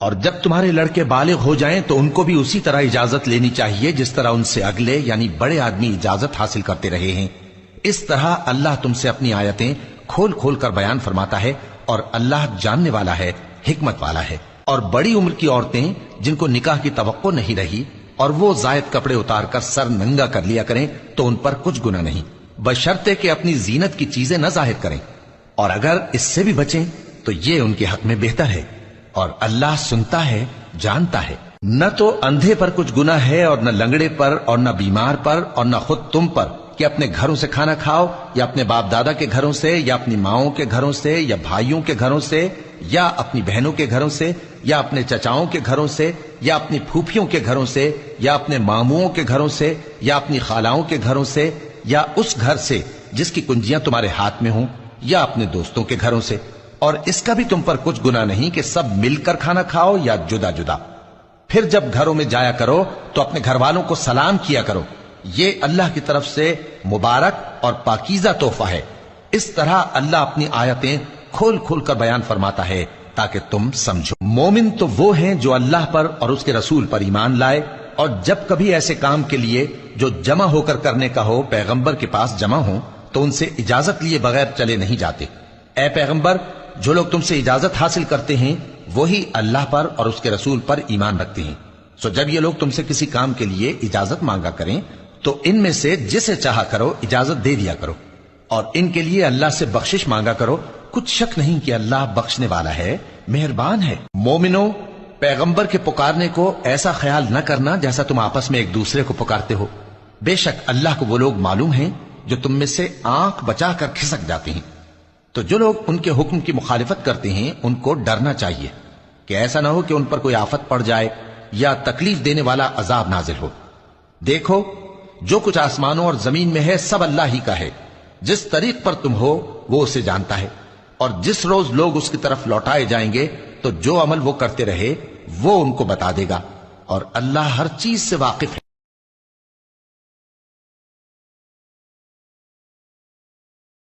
اور جب تمہارے لڑکے بالغ ہو جائیں تو ان کو بھی اسی طرح اجازت لینی چاہیے جس طرح ان سے اگلے یعنی بڑے آدمی اجازت حاصل کرتے رہے ہیں۔ اس طرح اللہ تم سے اپنی آیتیں کھول کھول کر بیان فرماتا ہے، اور اللہ جاننے والا ہے، حکمت والا ہے۔ اور بڑی عمر کی عورتیں جن کو نکاح کی توقع نہیں رہی اور وہ زائد کپڑے اتار کر سر ننگا کر لیا کریں تو ان پر کچھ گناہ نہیں، بشرطے کہ اپنی زینت کی چیزیں نہ ظاہر کریں، اور اگر اس سے بھی بچیں تو یہ ان کے حق میں بہتر ہے، اور اللہ سنتا ہے، جانتا ہے۔ نہ تو اندھے پر کچھ گناہ ہے اور نہ لنگڑے پر اور نہ بیمار پر اور نہ خود تم پر کہ اپنے گھروں سے کھانا کھاؤ، یا اپنے باپ دادا کے گھروں سے، یا اپنی ماؤں کے گھروں سے، یا بھائیوں کے گھروں سے، یا اپنی بہنوں کے گھروں سے، یا اپنے چچاؤں کے گھروں سے، یا اپنی پھوپھیوں کے گھروں سے، یا اپنے ماموؤں کے گھروں سے، یا اپنی خالاؤں کے گھروں سے، یا اس گھر سے جس کی کنجیاں تمہارے ہاتھ میں ہوں، یا اپنے دوستوں کے گھروں سے۔ اور اس کا بھی تم پر کچھ گناہ نہیں کہ سب مل کر کھانا کھاؤ یا جدا جدا۔ پھر جب گھروں میں جایا کرو تو اپنے گھر والوں کو سلام کیا کرو، یہ اللہ کی طرف سے مبارک اور پاکیزہ تحفہ ہے۔ اس طرح اللہ اپنی آیتیں کھول کھول کر بیان فرماتا ہے تاکہ تم سمجھو۔ مومن تو وہ ہیں جو اللہ پر اور اس کے رسول پر ایمان لائے، اور جب کبھی ایسے کام کے لیے جو جمع ہو کر کرنے کا ہو پیغمبر کے پاس جمع ہوں تو ان سے اجازت لیے بغیر چلے نہیں جاتے۔ اے پیغمبر، جو لوگ تم سے اجازت حاصل کرتے ہیں وہی اللہ پر اور اس کے رسول پر ایمان رکھتے ہیں، سو جب یہ لوگ تم سے کسی کام کے لیے اجازت مانگا کریں تو ان میں سے جسے چاہا کرو اجازت دے دیا کرو، اور ان کے لیے اللہ سے بخشش مانگا کرو، کچھ شک نہیں کہ اللہ بخشنے والا ہے، مہربان ہے۔ مومنو، پیغمبر کے پکارنے کو ایسا خیال نہ کرنا جیسا تم آپس میں ایک دوسرے کو پکارتے ہو، بے شک اللہ کو وہ لوگ معلوم ہیں جو تم میں سے آنکھ بچا کر کھسک جاتے ہیں۔ تو جو لوگ ان کے حکم کی مخالفت کرتے ہیں ان کو ڈرنا چاہیے کہ ایسا نہ ہو کہ ان پر کوئی آفت پڑ جائے یا تکلیف دینے والا عذاب نازل ہو۔ دیکھو، جو کچھ آسمانوں اور زمین میں ہے سب اللہ ہی کا ہے، جس طریق پر تم ہو وہ اسے جانتا ہے، اور جس روز لوگ اس کی طرف لوٹائے جائیں گے تو جو عمل وہ کرتے رہے وہ ان کو بتا دے گا، اور اللہ ہر چیز سے واقف ہے۔